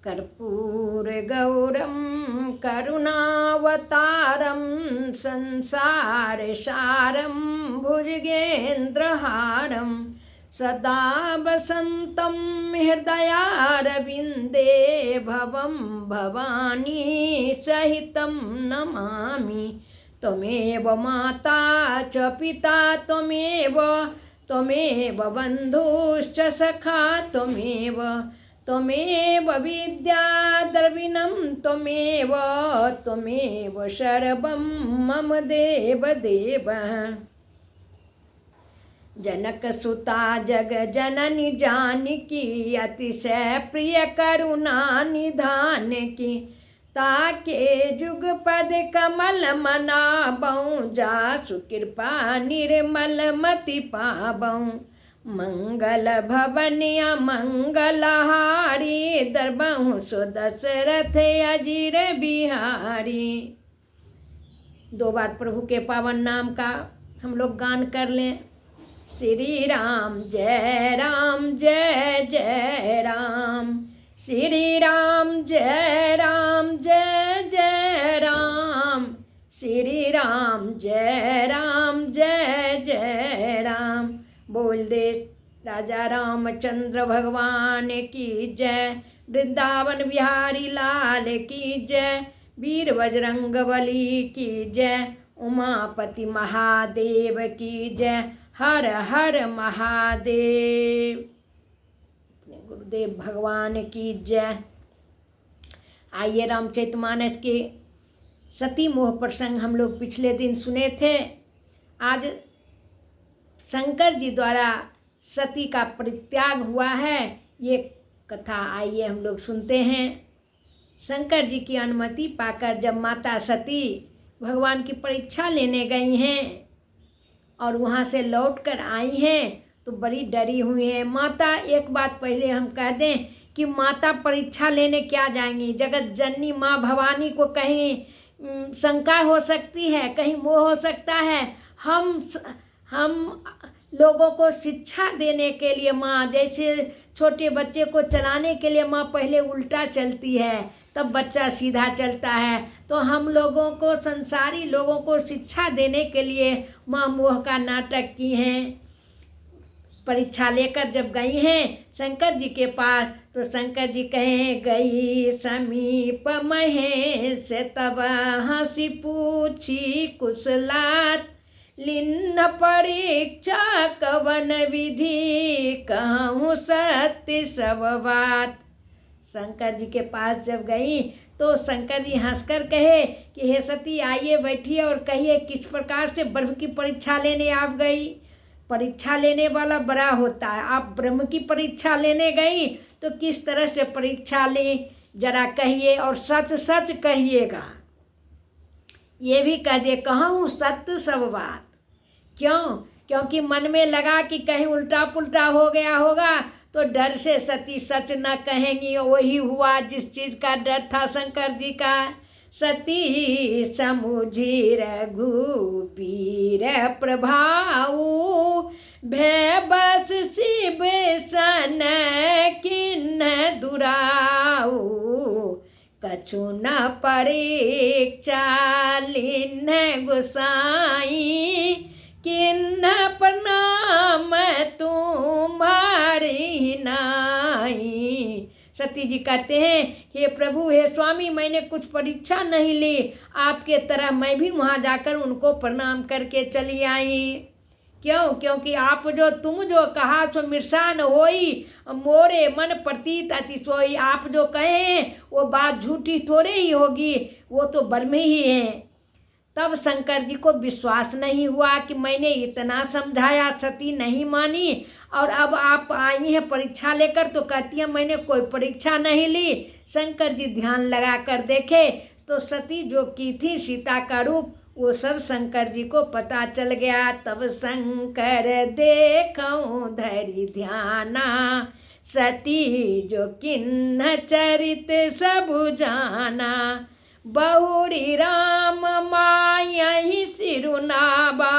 कर्पूरगौरं करुणावतारं संसारसारं भुजगेन्द्रहारं सदा वसन्तं हृदयारविन्दे भवं भवानी सहितं नमामि। त्वमेव माता च पिता त्वमेव बन्धुश्च सखा त्वमेव विद्या द्रविणं त्वमेव सर्वं मम देवदेव। जनकसुता जगजननी जानकी अतिशय प्रिय करुणा निधान की। ताके जुगपद कमल मनाबऊँ जासु कृपा निर्मल मति पाबऊँ। मंगल भवनिया मंगलहारी दरबहु सो दशरथ अजीर बिहारी। 2 बार प्रभु के पावन नाम का हम लोग गान कर लें। श्री राम जय जय राम, श्री राम जय जय राम, श्री राम जय जय राम। बोल दे राजा रामचंद्र भगवान की जय, वृंदावन बिहारी लाल की जय, वीर बजरंगबली की जय, उमापति महादेव की जय, हर हर महादेव। अपने गुरुदेव भगवान की जय। आइए रामचरितमानस के सती मोह प्रसंग हम लोग पिछले दिन सुने थे। आज शंकर जी द्वारा सती का परित्याग हुआ है, ये कथा आइए हम लोग सुनते हैं। शंकर जी की अनुमति पाकर जब माता सती भगवान की परीक्षा लेने गई हैं और वहाँ से लौट कर आई हैं तो बड़ी डरी हुई हैं। माता, एक बात पहले हम कह दें कि माता परीक्षा लेने क्या जाएंगी। जगत जननी माँ भवानी को कहीं शंका हो सकती है, कहीं मोह हो सकता है। हम लोगों को शिक्षा देने के लिए माँ, जैसे छोटे बच्चे को चलाने के लिए माँ पहले उल्टा चलती है तब बच्चा सीधा चलता है, तो हम लोगों को, संसारी लोगों को शिक्षा देने के लिए माँ मोह का नाटक की हैं। परीक्षा लेकर जब गई हैं शंकर जी के पास तो शंकर जी कहें, गई समीप महेश तब हंसी पूछी कुशलात, लिन्न परीक्षा कवन विधि कहूँ सत्य सब बात। शंकर जी के पास जब गई तो शंकर जी हंसकर कहे कि हे सती, आइए बैठिए और कहिए किस प्रकार से ब्रह्म की परीक्षा लेने आप गई। परीक्षा लेने वाला बड़ा होता है। आप ब्रह्म की परीक्षा लेने गई तो किस तरह से परीक्षा ले, जरा कहिए और सच सच कहिएगा। ये भी कह दे, कहूँ सत्य सब बात। क्यों? क्योंकि मन में लगा कि कहीं उल्टा पुल्टा हो गया होगा तो डर से सती सच न कहेंगी। वही हुआ जिस चीज़ का डर था शंकर जी का। सती समुझी रघुबीर प्रभाऊ, भय बस शिव सन किन्ह दुराऊ, कछु न परीक्षा लिन्ह गोसाई, किन्ह प्रणाम तुम्हारी नाई। सती जी कहते हैं, हे प्रभु, हे स्वामी, मैंने कुछ परीक्षा नहीं ली, आपके तरह मैं भी वहाँ जाकर उनको प्रणाम करके चली आई। क्यों? क्योंकि आप जो, तुम जो कहा सो मिर्सान होई, मोरे मन प्रतीत अति सोई। आप जो कहे वो बात झूठी थोड़े ही होगी, वो तो ब्रह्म ही है। तब शंकर जी को विश्वास नहीं हुआ कि मैंने इतना समझाया, सती नहीं मानी और अब आप आई हैं परीक्षा लेकर तो कहती हैं मैंने कोई परीक्षा नहीं ली। शंकर जी ध्यान लगा कर देखे तो सती जो की थी सीता का रूप, वो सब शंकर जी को पता चल गया। तब शंकर देखऊं धरि ध्याना, सती जो किन्ह चरित सब जाना, बहुरी राम मायहि सिरुनाबा,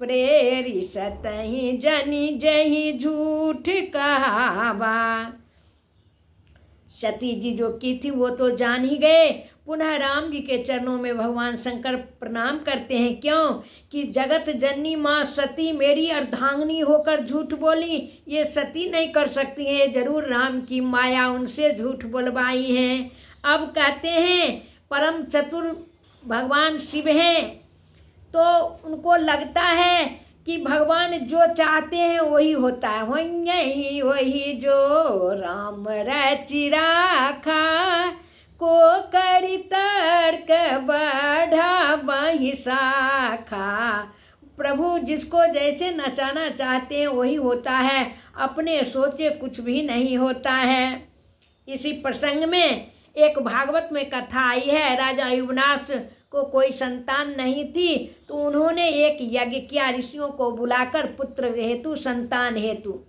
प्रेरी सतहि जनि जहि झूठ कहावा। सती जी जो की थी वो तो जान ही गए। पुनः राम जी के चरणों में भगवान शंकर प्रणाम करते हैं। क्यों? कि जगत जननी माँ सती मेरी अर्धांगिनी होकर झूठ बोली, ये सती नहीं कर सकती हैं, जरूर राम की माया उनसे झूठ बोलवाई हैं। अब कहते हैं परम चतुर भगवान शिव हैं, तो उनको लगता है कि भगवान जो चाहते हैं वही होता है। वही जो राम रचि राखा, को करी तर्क बढ़ा वही शाखा। प्रभु जिसको जैसे नचाना चाहते हैं वही होता है, अपने सोचे कुछ भी नहीं होता है। इसी प्रसंग में एक भागवत में कथा आई है, राजा युवनाश को कोई संतान नहीं थी, तो उन्होंने एक यज्ञ किया ऋषियों को बुलाकर, पुत्र हेतु, संतान हेतु।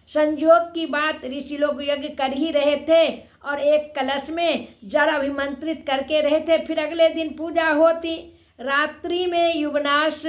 संयोग की बात, ऋषि लोग यज्ञ कर ही रहे थे और एक कलश में जल अभिमंत्रित करके रहे थे। फिर अगले दिन पूजा होती। रात्रि में युवनाश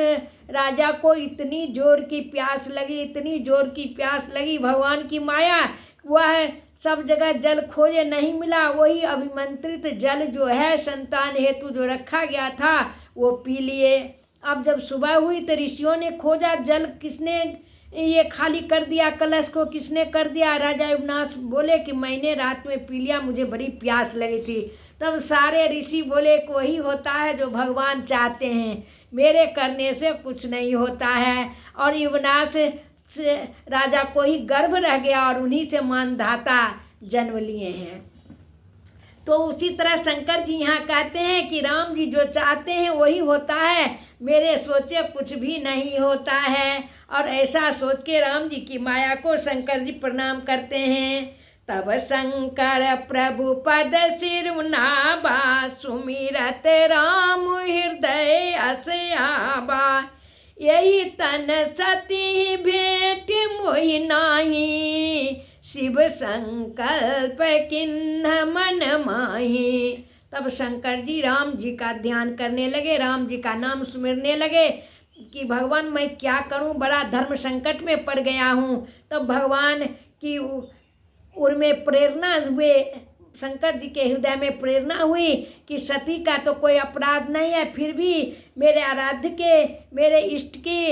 राजा को इतनी जोर की प्यास लगी, इतनी जोर की प्यास लगी, भगवान की माया, वह सब जगह जल खोजे नहीं मिला। वही अभिमंत्रित जल जो है संतान हेतु जो रखा गया था वो पी लिए। अब जब सुबह हुई तो ऋषियों ने खोजा जल किसने ये खाली कर दिया, कलश को किसने कर दिया। राजा युवनाश बोले कि मैंने रात में पी लिया, मुझे बड़ी प्यास लगी थी। तब सारे ऋषि बोले कि वही होता है जो भगवान चाहते हैं, मेरे करने से कुछ नहीं होता है। और युवनाश से राजा को ही गर्भ रह गया और उन्हीं से मानधाता जन्म लिए हैं। तो उसी तरह शंकर जी यहाँ कहते हैं कि राम जी जो चाहते हैं वही होता है, मेरे सोचे कुछ भी नहीं होता है। और ऐसा सोच के राम जी की माया को शंकर जी प्रणाम करते हैं। तब शंकर प्रभु पद सिर नाबा, सुमिरत राम हृदय असयाबा। यही तन सती भेंट मोहि नाही, शिव संकल्प किन्ह मन माही। तब शंकर जी राम जी का ध्यान करने लगे, राम जी का नाम सुमिरने लगे कि भगवान मैं क्या करूं, बड़ा धर्म संकट में पड़ गया हूं। तब भगवान की उर में प्रेरणा हुए, शंकर जी के हृदय में प्रेरणा हुई कि सती का तो कोई अपराध नहीं है, फिर भी मेरे आराध्य के, मेरे इष्ट की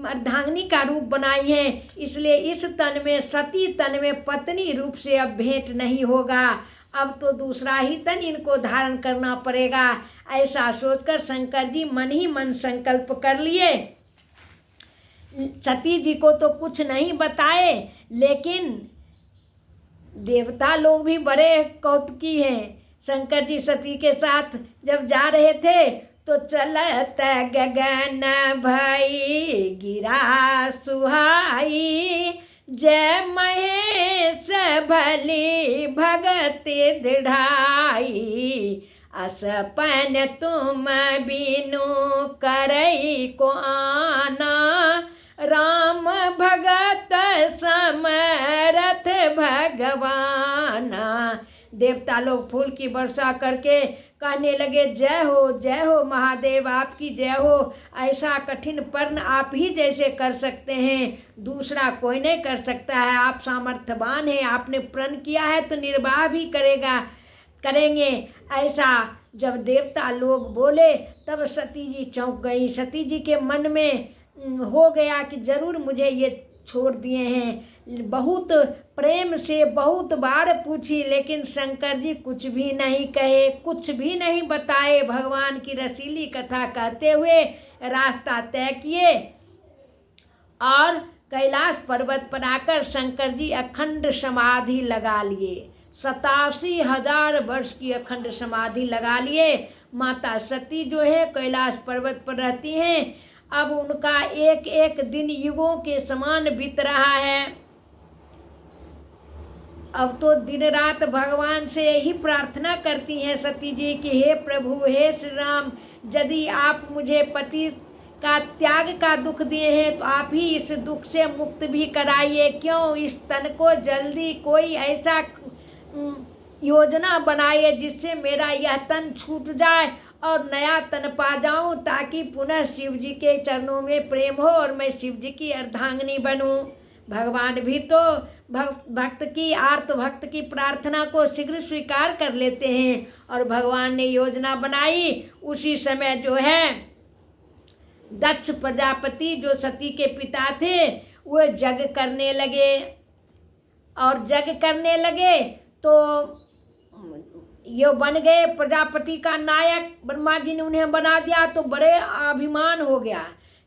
अर्धांगिनी का रूप बनाई है, इसलिए इस तन में, सती तन में पत्नी रूप से अब भेंट नहीं होगा, अब तो दूसरा ही तन इनको धारण करना पड़ेगा। ऐसा सोचकर शंकर जी मन ही मन संकल्प कर लिए। सती जी को तो कुछ नहीं बताए, लेकिन देवता लोग भी बड़े कौतुकी हैं। शंकर जी सती के साथ जब जा रहे थे तो चलत गगन भई गिरा सुहाई, जय महेश भली भगति दृढ़ाई, असपन तुम बिनु करई को आना, राम भगत समरथ भगवाना। देवता लोग फूल की वर्षा करके कहने लगे जय हो महादेव, आपकी जय हो। ऐसा कठिन पर्ण आप ही जैसे कर सकते हैं, दूसरा कोई नहीं कर सकता है। आप सामर्थ्यवान हैं, आपने प्रण किया है तो निर्वाह भी करेंगे। ऐसा जब देवता लोग बोले तब सती जी चौंक गई। सती जी के मन में हो गया कि जरूर मुझे ये छोड़ दिए हैं। बहुत प्रेम से बहुत बार पूछी, लेकिन शंकर जी कुछ भी नहीं कहे, कुछ भी नहीं बताए। भगवान की रसीली कथा कहते हुए रास्ता तय किए और कैलाश पर्वत पर आकर शंकर जी अखंड समाधि लगा लिए। 87,000 वर्ष की अखंड समाधि लगा लिए। माता सती जो है कैलाश पर्वत पर रहती हैं। अब उनका एक एक दिन युगों के समान बीत रहा है। अब तो दिन रात भगवान से यही प्रार्थना करती हैं सती जी कि हे प्रभु, हे श्री राम, यदि आप मुझे पति का त्याग का दुख दिए हैं तो आप ही इस दुख से मुक्त भी कराइए। क्यों, इस तन को जल्दी कोई ऐसा योजना बनाइए जिससे मेरा यह तन छूट जाए और नया तन पा जाऊं, ताकि पुनः शिव जी के चरणों में प्रेम हो और मैं शिव जी की अर्धांगिनी बनूं। भगवान भी तो भक्त की आर्त भक्त की प्रार्थना को शीघ्र स्वीकार कर लेते हैं। और भगवान ने योजना बनाई। उसी समय जो है दक्ष प्रजापति जो सती के पिता थे वो यज्ञ करने लगे। और यज्ञ करने लगे तो ये बन गए प्रजापति का नायक। ब्रह्मा जी ने उन्हें बना दिया तो बड़े अभिमान हो गया।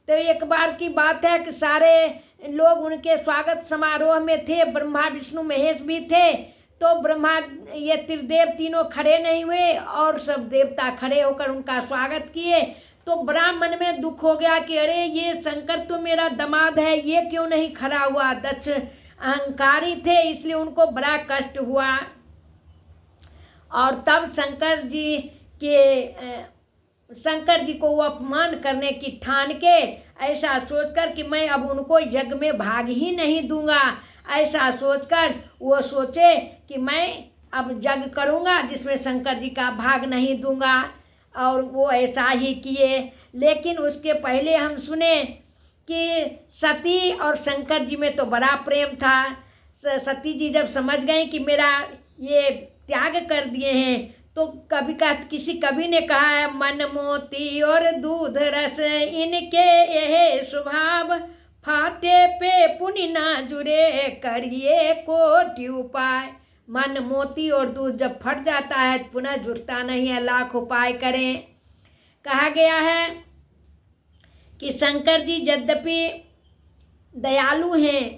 तो एक बार की बात है कि सारे लोग उनके स्वागत समारोह में थे। ब्रह्मा विष्णु महेश भी थे। तो ब्रह्मा ये त्रिदेव तीनों खड़े नहीं हुए और सब देवता खड़े होकर उनका स्वागत किए। तो बड़ा मन में दुख हो गया कि अरे ये शंकर तो मेरा दामाद है, ये क्यों नहीं खड़ा हुआ। दक्ष अहंकारी थे इसलिए उनको बड़ा कष्ट हुआ। और तब शंकर जी को वो अपमान करने की ठान के ऐसा सोचकर कि मैं अब उनको यज्ञ में भाग ही नहीं दूंगा, ऐसा सोचकर वो सोचे कि मैं अब यज्ञ करूंगा जिसमें शंकर जी का भाग नहीं दूंगा। और वो ऐसा ही किए। लेकिन उसके पहले हम सुने कि सती और शंकर जी में तो बड़ा प्रेम था। सती जी जब समझ गई कि मेरा ये त्याग कर दिए हैं तो किसी कवि ने कहा है, मन मोती और दूध रस इनके यह स्वभाव, फाटे पे पुनि ना जुड़े करिए कोटि उपाय। मन मोती और दूध जब फट जाता है पुनः जुड़ता नहीं है, लाख उपाय करें। कहा गया है कि शंकर जी यद्यपि दयालु हैं,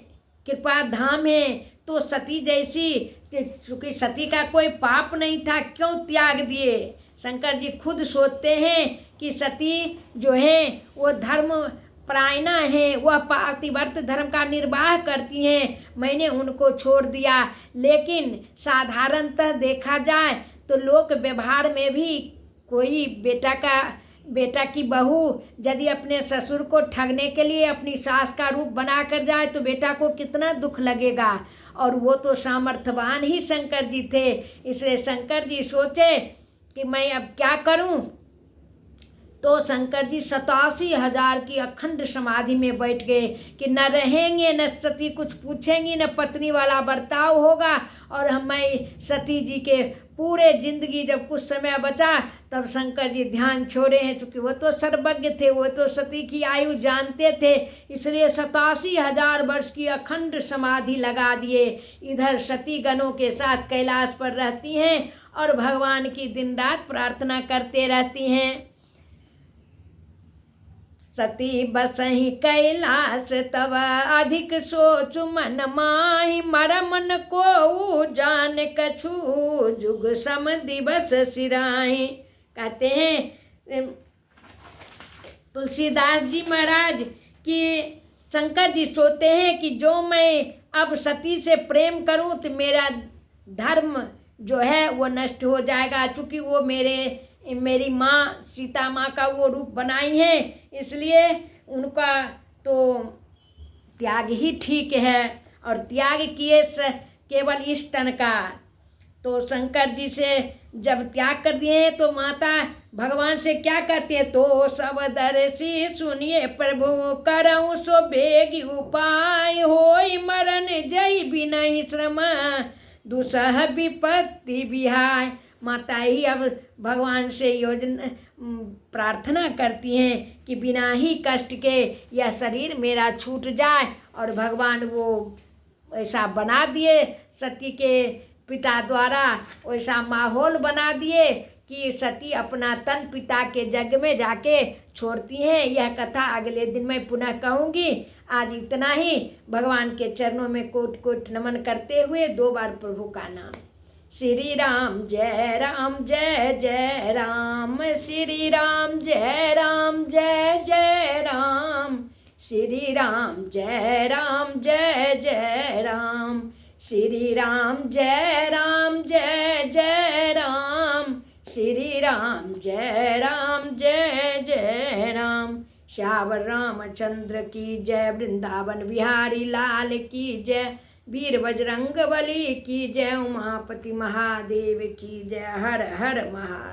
कृपा धाम हैं, तो सती जैसी, चूँकि सती का कोई पाप नहीं था, क्यों त्याग दिए। शंकर जी खुद सोचते हैं कि सती जो है वो धर्म परायणा है, वह पातिव्रत धर्म का निर्वाह करती हैं, मैंने उनको छोड़ दिया। लेकिन साधारणतः देखा जाए तो लोक व्यवहार में भी कोई बेटा की बहू यदि अपने ससुर को ठगने के लिए अपनी सास का रूप बना कर जाए तो बेटा को कितना दुख लगेगा। और वो तो सामर्थ्यवान ही शंकर जी थे। इसलिए शंकर जी सोचे कि मैं अब क्या करूं। तो शंकर जी 87,000 की अखंड समाधि में बैठ गए कि न रहेंगे, न सती कुछ पूछेंगी, न पत्नी वाला बर्ताव होगा। और मैं सती जी के पूरे जिंदगी जब कुछ समय बचा तब शंकर जी ध्यान छोड़े हैं, क्योंकि वो तो सर्वज्ञ थे, वो तो सती की आयु जानते थे। इसलिए 87,000 वर्ष की अखंड समाधि लगा दिए। इधर सती गणों के साथ कैलाश पर रहती हैं और भगवान की दिन रात प्रार्थना करते रहती हैं। सती बसहि कैलाश तब अधिक सोचु मन माहि, मरम न को जान कछु जुग सम दिवस सिराहि। कहते हैं तुलसीदास जी महाराज कि शंकर जी सोचते हैं कि जो मैं अब सती से प्रेम करूं तो मेरा धर्म जो है वो नष्ट हो जाएगा। चूँकि वो मेरी माँ सीता माँ का वो रूप बनाई है, इसलिए उनका तो त्याग ही ठीक है। और त्याग किए केवल इस तन का। तो शंकर जी से जब त्याग कर दिए हैं तो माता भगवान से क्या कहते हैं, तो सब दर्शी सुनिए प्रभु करऊँ सो बेगी उपाय, होई मरण जय बिनहि श्रम दुसह विपत्ति बिहाय। माता ही अब भगवान से प्रार्थना करती हैं कि बिना ही कष्ट के यह शरीर मेरा छूट जाए। और भगवान वो ऐसा बना दिए, सती के पिता द्वारा वैसा माहौल बना दिए कि सती अपना तन पिता के यज्ञ में जाके छोड़ती हैं। यह कथा अगले दिन मैं पुनः कहूँगी। आज इतना ही। भगवान के चरणों में कोट कोट नमन करते हुए 2 बार प्रभु का नाम। श्री राम जय राम जय जय राम, श्री राम जय राम जय जय राम, श्री राम जय राम जय जय राम, श्री राम जय राम जय जय राम, श्री राम जय राम जय जय राम। श्यावर रामचंद्र की जय, वृंदावन बिहारी लाल की जय, वीर बजरंग बली की जय, उमापति महादेव की जय। हर हर महादेव।